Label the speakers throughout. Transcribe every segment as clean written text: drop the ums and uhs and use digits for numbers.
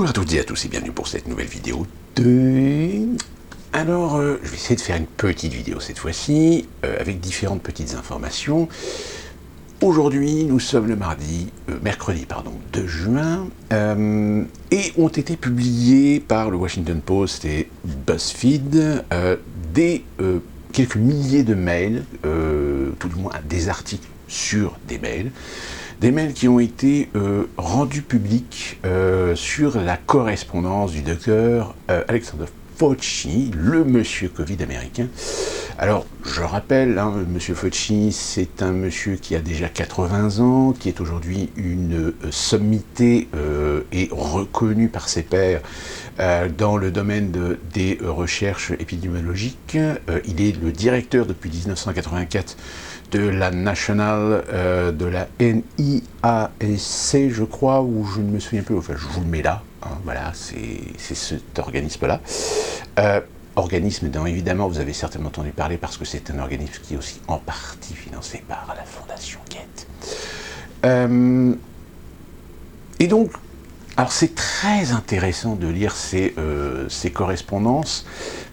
Speaker 1: Bonjour à toutes et à tous et bienvenue pour cette nouvelle vidéo Alors, je vais essayer de faire une petite vidéo cette fois-ci, avec différentes petites informations. Aujourd'hui, nous sommes le mercredi 2 juin, et ont été publiés par le Washington Post et BuzzFeed quelques milliers de mails, tout du moins des articles sur des mails qui ont été rendus publics sur la correspondance du docteur Alexander Fauci, le monsieur Covid américain. Alors, je rappelle, monsieur Fauci, c'est un monsieur qui a déjà 80 ans, qui est aujourd'hui une sommité et reconnu par ses pairs dans le domaine des recherches épidémiologiques. Il est le directeur depuis 1984 de la National, de la NIASC, je crois, ou je ne me souviens plus, enfin je vous le mets là, voilà, c'est cet organisme-là. Organisme dont évidemment vous avez certainement entendu parler parce que c'est un organisme qui est aussi en partie financé par la Fondation Gates. Et donc, alors c'est très intéressant de lire ces correspondances,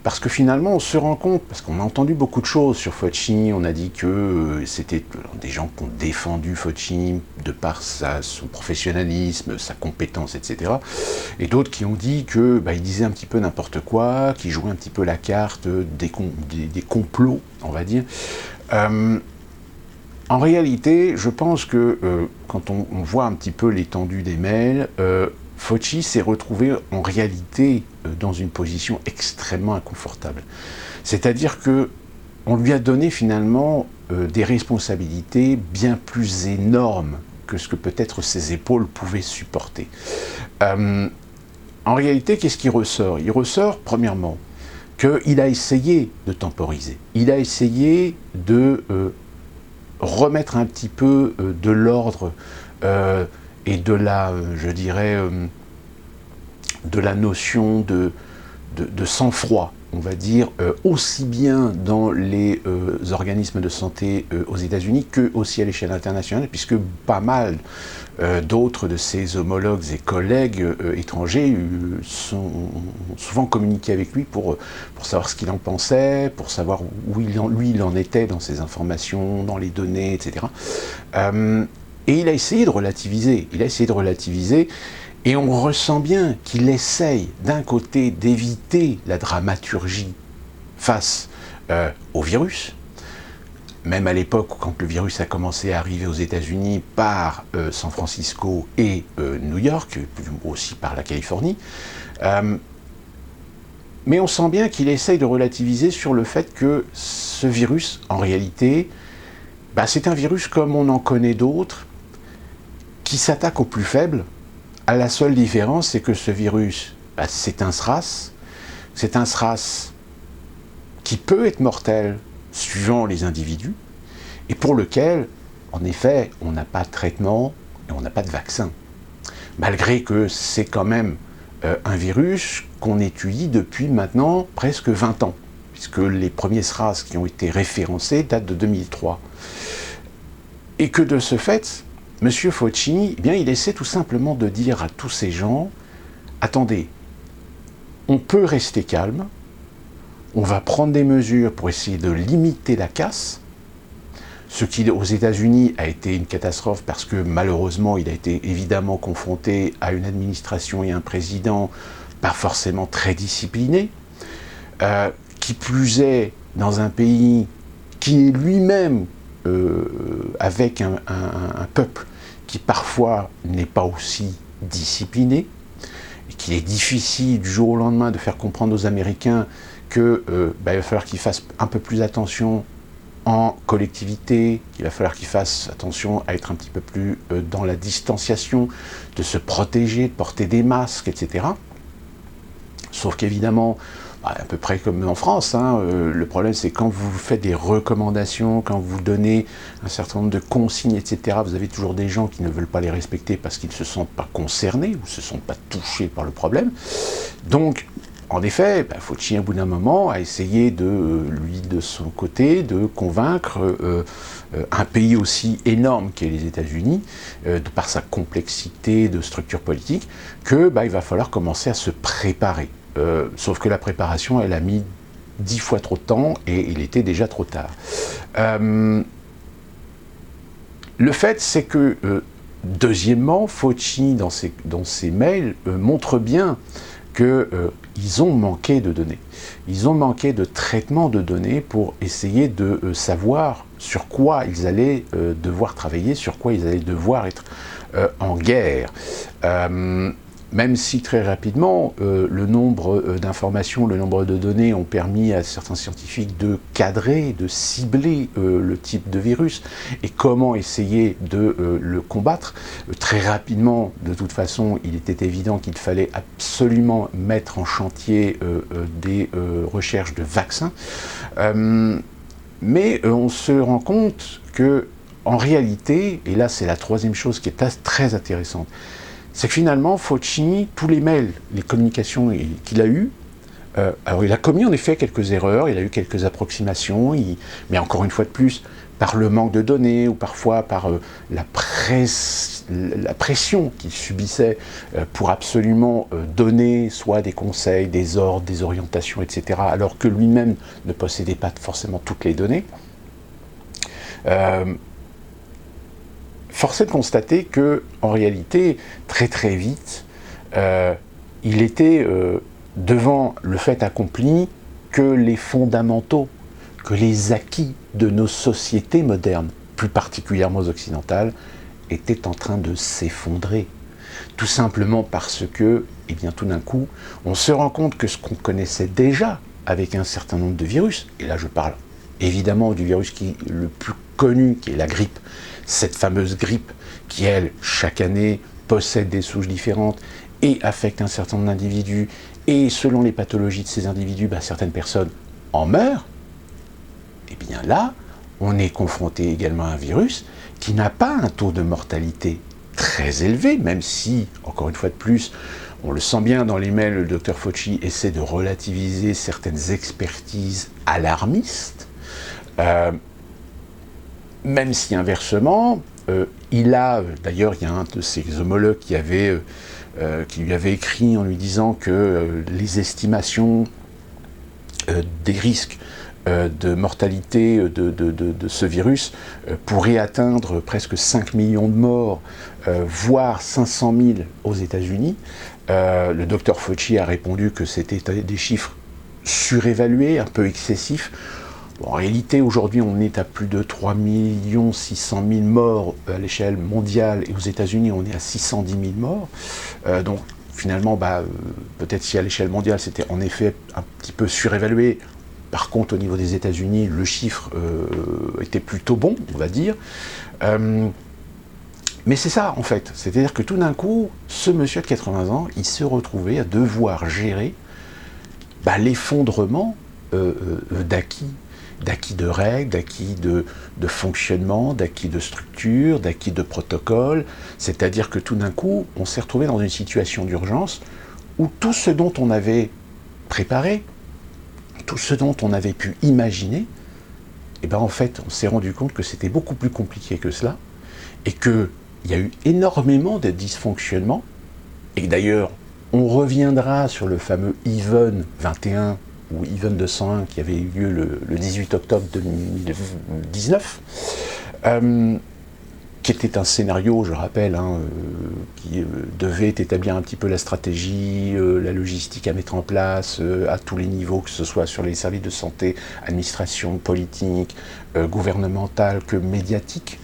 Speaker 1: parce que finalement on se rend compte, parce qu'on a entendu beaucoup de choses sur Fauci, on a dit que c'était des gens qui ont défendu Fauci de par son professionnalisme, sa compétence, etc. Et d'autres qui ont dit que il disait un petit peu n'importe quoi, qu'il jouait un petit peu la carte des complots, on va dire. En réalité, je pense que quand on voit un petit peu l'étendue des mails, Fauci s'est retrouvé en réalité dans une position extrêmement inconfortable. C'est-à-dire que on lui a donné finalement des responsabilités bien plus énormes que ce que peut-être ses épaules pouvaient supporter. En réalité, qu'est-ce qui ressort ? Il ressort, premièrement, qu'il a essayé de temporiser. Il a essayé de remettre un petit peu de l'ordre et de la, je dirais, de la notion de sang-froid, on va dire, aussi bien dans les organismes de santé aux États-Unis que aussi à l'échelle internationale, puisque pas mal d'autres de ses homologues et collègues étrangers ont souvent communiqué avec lui pour savoir ce qu'il en pensait, pour savoir où il en était dans ses informations, dans les données, etc. Et il a essayé de relativiser. Et on ressent bien qu'il essaye, d'un côté, d'éviter la dramaturgie face au virus. Même à l'époque, quand le virus a commencé à arriver aux États-Unis par San Francisco et New York, aussi par la Californie. Mais on sent bien qu'il essaye de relativiser sur le fait que ce virus, en réalité, c'est un virus comme on en connaît d'autres, qui s'attaque aux plus faibles. La seule différence, c'est que ce virus, c'est un SRAS. C'est un SRAS qui peut être mortel suivant les individus, et pour lequel, en effet, on n'a pas de traitement et on n'a pas de vaccin. Malgré que c'est quand même un virus qu'on étudie depuis maintenant presque 20 ans, puisque les premiers SRAS qui ont été référencés datent de 2003. Et que de ce fait, M. Fauci, il essaie tout simplement de dire à tous ces gens, attendez, on peut rester calme, on va prendre des mesures pour essayer de limiter la casse, ce qui aux États-Unis a été une catastrophe parce que malheureusement il a été évidemment confronté à une administration et un président pas forcément très disciplinés, qui plus est dans un pays qui est lui-même avec un peuple qui parfois n'est pas aussi discipliné, et qu'il est difficile du jour au lendemain de faire comprendre aux Américains qu'il va falloir qu'ils fassent un peu plus attention en collectivité, qu'il va falloir qu'ils fassent attention à être un petit peu plus dans la distanciation, de se protéger, de porter des masques, etc. Sauf qu'évidemment, à peu près comme en France, le problème c'est quand vous faites des recommandations, quand vous donnez un certain nombre de consignes, etc., vous avez toujours des gens qui ne veulent pas les respecter parce qu'ils ne se sentent pas concernés ou ne se sentent pas touchés par le problème. Donc, en effet, Fauci, au bout d'un moment, a essayé lui, de son côté, de convaincre un pays aussi énorme qu'est les États-Unis, de par sa complexité de structure politique, que il va falloir commencer à se préparer. Sauf que la préparation, elle a mis 10 fois trop de temps et il était déjà trop tard. Le fait, c'est que, deuxièmement, Fauci, dans ses mails, montre bien qu'ils ont manqué de données. Ils ont manqué de traitement de données pour essayer de savoir sur quoi ils allaient devoir travailler, sur quoi ils allaient devoir être en guerre. Même si très rapidement, le nombre d'informations, le nombre de données ont permis à certains scientifiques de cadrer, de cibler le type de virus et comment essayer de le combattre. Très rapidement, de toute façon, il était évident qu'il fallait absolument mettre en chantier des recherches de vaccins. Mais on se rend compte que, en réalité, et là c'est la troisième chose qui est très intéressante, c'est que finalement, Fauci, tous les mails, les communications qu'il a eues, alors il a commis en effet quelques erreurs, il a eu quelques approximations, mais encore une fois de plus, par le manque de données ou parfois par la pression qu'il subissait pour absolument donner soit des conseils, des ordres, des orientations, etc., alors que lui-même ne possédait pas forcément toutes les données. Force est de constater que, en réalité, très très vite, il était devant le fait accompli que les fondamentaux, que les acquis de nos sociétés modernes, plus particulièrement occidentales, étaient en train de s'effondrer. Tout simplement parce que, tout d'un coup, on se rend compte que ce qu'on connaissait déjà avec un certain nombre de virus, et là je parle évidemment du virus le plus connu, qui est la grippe, cette fameuse grippe qui, elle, chaque année, possède des souches différentes et affecte un certain nombre d'individus, et selon les pathologies de ces individus, certaines personnes en meurent, et bien là, on est confronté également à un virus qui n'a pas un taux de mortalité très élevé, même si, encore une fois de plus, on le sent bien dans les mails, le docteur Fauci essaie de relativiser certaines expertises alarmistes, même si inversement, d'ailleurs il y a un de ses homologues qui lui avait écrit en lui disant que les estimations des risques de mortalité de ce virus pourraient atteindre presque 5 millions de morts, voire 500 000 aux États-Unis. Le docteur Fauci a répondu que c'était des chiffres surévalués, un peu excessifs. Bon, en réalité, aujourd'hui, on est à plus de 3 600 000 morts à l'échelle mondiale, et aux États-Unis, on est à 610 000 morts. Donc, finalement, peut-être si à l'échelle mondiale, c'était en effet un petit peu surévalué. Par contre, au niveau des États-Unis, le chiffre était plutôt bon, on va dire. Mais c'est ça, en fait. C'est-à-dire que tout d'un coup, ce monsieur de 80 ans, il se retrouvait à devoir gérer l'effondrement d'acquis de règles, d'acquis de fonctionnement, d'acquis de structure, d'acquis de protocole. C'est-à-dire que tout d'un coup, on s'est retrouvé dans une situation d'urgence où tout ce dont on avait préparé, tout ce dont on avait pu imaginer, en fait, on s'est rendu compte que c'était beaucoup plus compliqué que cela, et qu'il y a eu énormément de dysfonctionnements, et d'ailleurs, on reviendra sur le fameux Even 21, ou Even 201, qui avait eu lieu le 18 octobre 2019, qui était un scénario, je rappelle, qui devait établir un petit peu la stratégie, la logistique à mettre en place à tous les niveaux, que ce soit sur les services de santé, administration, politique, gouvernementale, que médiatique.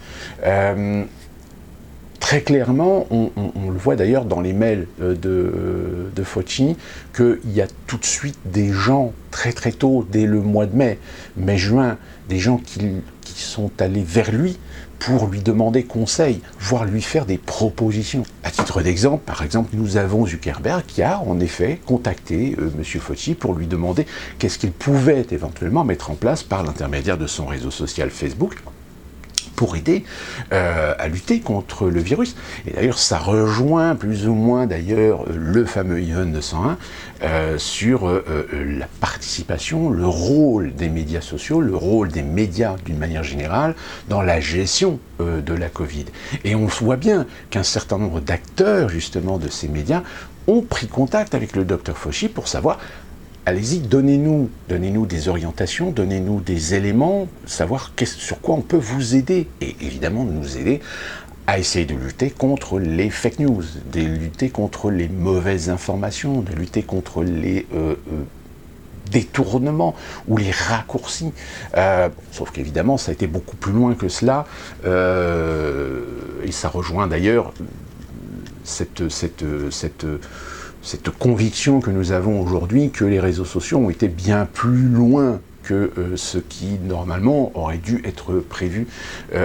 Speaker 1: Très clairement, on le voit d'ailleurs dans les mails de Fauci, qu'il y a tout de suite des gens, très très tôt, dès le mois de mai-juin, des gens qui sont allés vers lui pour lui demander conseil, voire lui faire des propositions. À titre d'exemple, par exemple, nous avons Zuckerberg qui a en effet contacté M. Fauci pour lui demander qu'est-ce qu'il pouvait éventuellement mettre en place par l'intermédiaire de son réseau social Facebook, pour aider à lutter contre le virus. Et d'ailleurs, ça rejoint plus ou moins d'ailleurs le fameux Event 201 sur la participation, le rôle des médias sociaux, le rôle des médias d'une manière générale dans la gestion de la Covid. Et on voit bien qu'un certain nombre d'acteurs justement de ces médias ont pris contact avec le Dr Fauci pour savoir: allez-y, donnez-nous des orientations, donnez-nous des éléments, savoir sur quoi on peut vous aider. Et évidemment, nous aider à essayer de lutter contre les fake news, de lutter contre les mauvaises informations, de lutter contre les détournements ou les raccourcis. Sauf qu'évidemment, ça a été beaucoup plus loin que cela. Et ça rejoint d'ailleurs cette conviction que nous avons aujourd'hui que les réseaux sociaux ont été bien plus loin que ce qui, normalement, aurait dû être prévu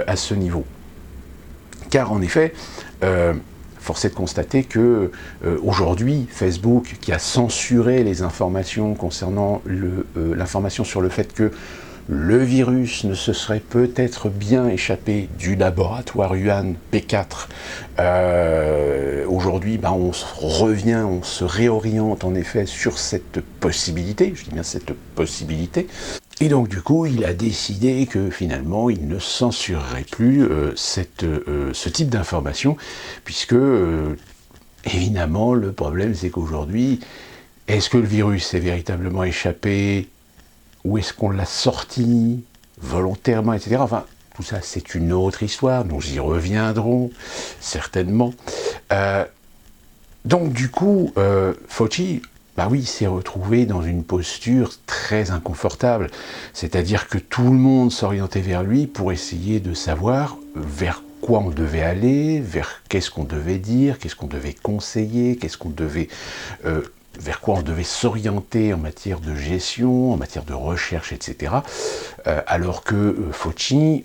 Speaker 1: à ce niveau. Car, en effet, force est de constater que aujourd'hui, Facebook, qui a censuré les informations concernant l'information sur le fait que le virus ne se serait peut-être bien échappé du laboratoire Wuhan P4. Aujourd'hui, on se réoriente en effet sur cette possibilité, je dis bien cette possibilité. Et donc du coup, il a décidé que finalement, il ne censurerait plus ce type d'information, puisque évidemment, le problème c'est qu'aujourd'hui, est-ce que le virus est véritablement échappé ? Où est-ce qu'on l'a sorti volontairement, etc. Enfin, tout ça, c'est une autre histoire. Nous y reviendrons certainement. Donc, du coup, Fauci, s'est retrouvé dans une posture très inconfortable. C'est-à-dire que tout le monde s'orientait vers lui pour essayer de savoir vers quoi on devait aller, vers qu'est-ce qu'on devait dire, qu'est-ce qu'on devait conseiller, vers quoi on devait s'orienter en matière de gestion, en matière de recherche, etc. Alors que Fauci,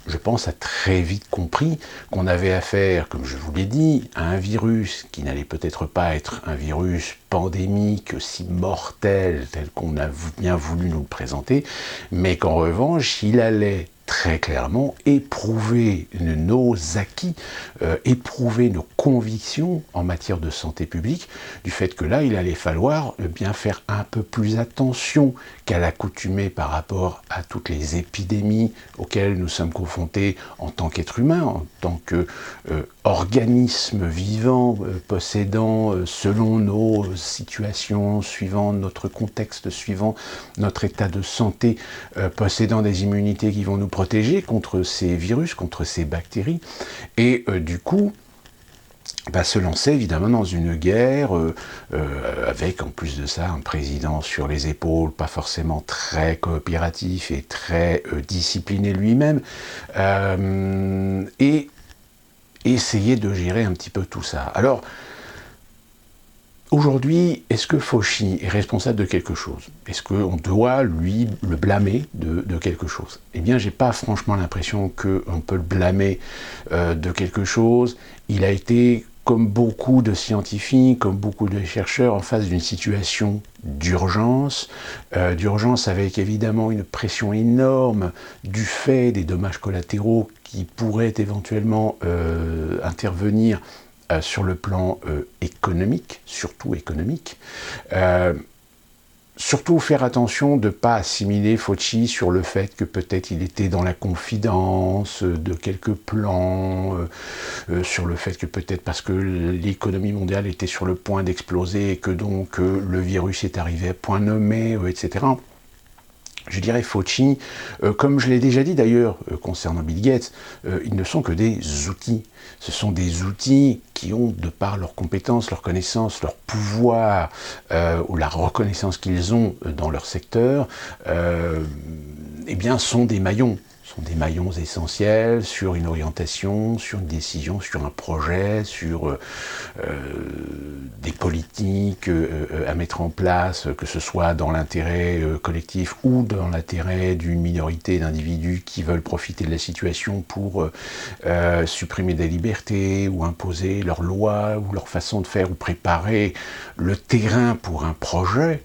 Speaker 1: je pense, a très vite compris qu'on avait affaire, comme je vous l'ai dit, à un virus qui n'allait peut-être pas être un virus pandémique si mortel tel qu'on a bien voulu nous le présenter, mais qu'en revanche, il allait très clairement éprouver nos acquis, éprouver nos convictions en matière de santé publique, du fait que là, il allait falloir bien faire un peu plus attention qu'à l'accoutumée par rapport à toutes les épidémies auxquelles nous sommes confrontés en tant qu'être humain, en tant qu'organisme vivant, possédant, selon nos situations, suivant notre contexte, suivant notre état de santé, possédant des immunités qui vont nous protéger contre ces virus, contre ces bactéries, et du coup, se lancer évidemment dans une guerre avec en plus de ça un président sur les épaules, pas forcément très coopératif et très discipliné lui-même, et essayer de gérer un petit peu tout ça. Alors, aujourd'hui, est-ce que Fauci est responsable de quelque chose? Est-ce qu'on doit, lui, le blâmer de quelque chose? Eh bien, j'ai pas franchement l'impression qu'on peut le blâmer de quelque chose. Il a été, comme beaucoup de scientifiques, comme beaucoup de chercheurs, en face d'une situation d'urgence. D'urgence avec évidemment une pression énorme du fait des dommages collatéraux qui pourraient éventuellement intervenir sur le plan économique, surtout économique. Surtout faire attention de ne pas assimiler Fauci sur le fait que peut-être il était dans la confidence de quelques plans, sur le fait que peut-être parce que l'économie mondiale était sur le point d'exploser et que donc le virus est arrivé à point nommé, etc. Je dirais Fauci, comme je l'ai déjà dit d'ailleurs concernant Bill Gates, ils ne sont que des outils. Ce sont des outils qui ont, de par leurs compétences, leurs connaissances, leur pouvoir, ou la reconnaissance qu'ils ont dans leur secteur, sont des maillons. Sont des maillons essentiels sur une orientation, sur une décision, sur un projet, sur des politiques à mettre en place, que ce soit dans l'intérêt collectif ou dans l'intérêt d'une minorité d'individus qui veulent profiter de la situation pour supprimer des libertés ou imposer leurs lois ou leur façon de faire ou préparer le terrain pour un projet.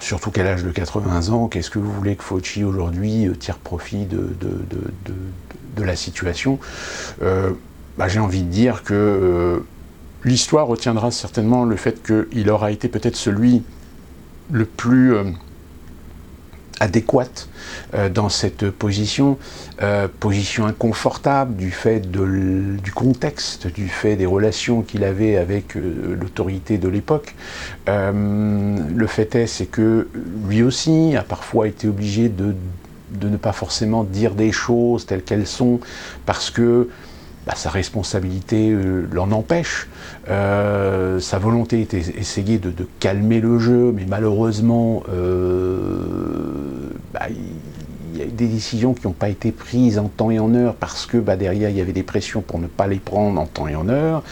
Speaker 1: surtout qu'à l'âge de 80 ans, qu'est-ce que vous voulez que Fauci aujourd'hui tire profit de la situation? J'ai envie de dire que l'histoire retiendra certainement le fait qu'il aura été peut-être celui le plus adéquate dans cette position, position inconfortable du fait du contexte, du fait des relations qu'il avait avec l'autorité de l'époque. Le fait est, c'est que lui aussi a parfois été obligé de ne pas forcément dire des choses telles qu'elles sont, parce que sa responsabilité l'en empêche. Sa volonté était d'essayer de calmer le jeu, mais malheureusement, il y a des décisions qui n'ont pas été prises en temps et en heure parce que derrière il y avait des pressions pour ne pas les prendre en temps et en heure.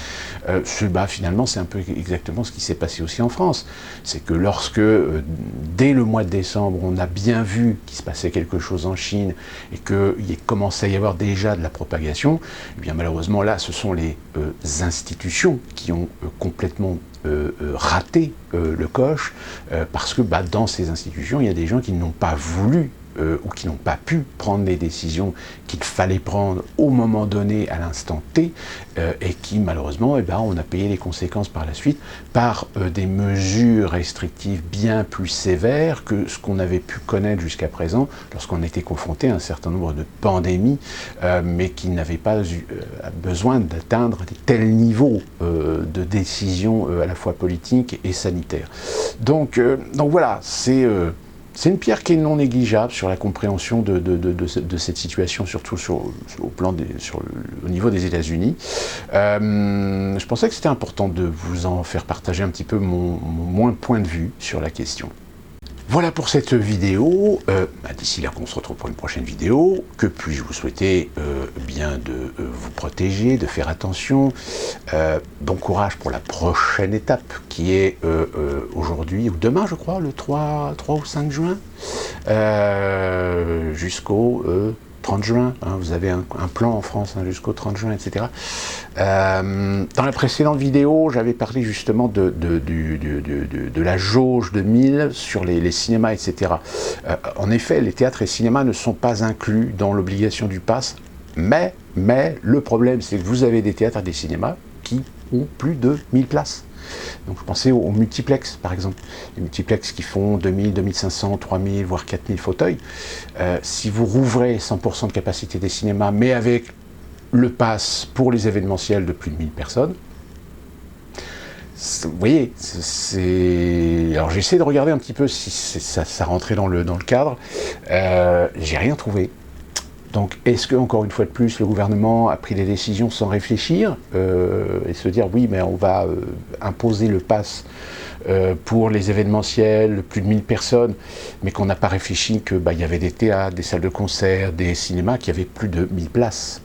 Speaker 1: Finalement, c'est un peu exactement ce qui s'est passé aussi en France. C'est que lorsque, dès le mois de décembre, on a bien vu qu'il se passait quelque chose en Chine et qu'il commençait à y avoir déjà de la propagation, eh bien malheureusement là, ce sont les institutions qui ont complètement raté le coche, parce que dans ces institutions, il y a des gens qui n'ont pas voulu ou qui n'ont pas pu prendre les décisions qu'il fallait prendre au moment donné, à l'instant T, et qui malheureusement, on a payé les conséquences par la suite par des mesures restrictives bien plus sévères que ce qu'on avait pu connaître jusqu'à présent lorsqu'on était confronté à un certain nombre de pandémies, mais qui n'avaient pas eu besoin d'atteindre des tels niveaux de décision à la fois politique et sanitaire. Donc voilà, c'est une pierre qui est non négligeable sur la compréhension de cette situation, surtout au niveau des États-Unis. Je pensais que c'était important de vous en faire partager un petit peu mon point de vue sur la question. Voilà pour cette vidéo. D'ici là, on se retrouve pour une prochaine vidéo. Que puis-je vous souhaiter bien de vous protéger, de faire attention. Bon courage pour la prochaine étape qui est aujourd'hui ou demain, je crois, le 3 ou 5 juin, jusqu'au 30 juin, vous avez un plan en France jusqu'au 30 juin, etc. Dans la précédente vidéo, j'avais parlé justement de la jauge de 1000 sur les cinémas, etc. En effet, les théâtres et cinémas ne sont pas inclus dans l'obligation du pass, mais le problème, c'est que vous avez des théâtres et des cinémas qui ont plus de 1000 places. Donc je pensais aux multiplex, par exemple. Les multiplex qui font 2000, 2500, 3000, voire 4000 fauteuils. Si vous rouvrez 100% de capacité des cinémas, mais avec le pass pour les événementiels de plus de 1000 personnes, vous voyez, alors j'ai essayé de regarder un petit peu si ça rentrait dans le cadre. J'ai rien trouvé. Donc, est-ce que, encore une fois de plus, le gouvernement a pris des décisions sans réfléchir et se dire, oui, mais on va imposer le pass pour les événementiels, plus de 1000 personnes, mais qu'on n'a pas réfléchi qu'il y avait des théâtres, des salles de concert, des cinémas qui avaient plus de 1000 places.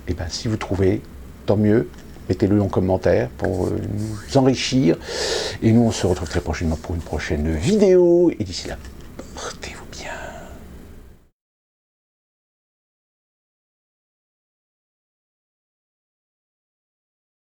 Speaker 1: Et si vous trouvez, tant mieux, mettez-le en commentaire pour nous enrichir. Et nous, on se retrouve très prochainement pour une prochaine vidéo. Et d'ici là, portez-vous.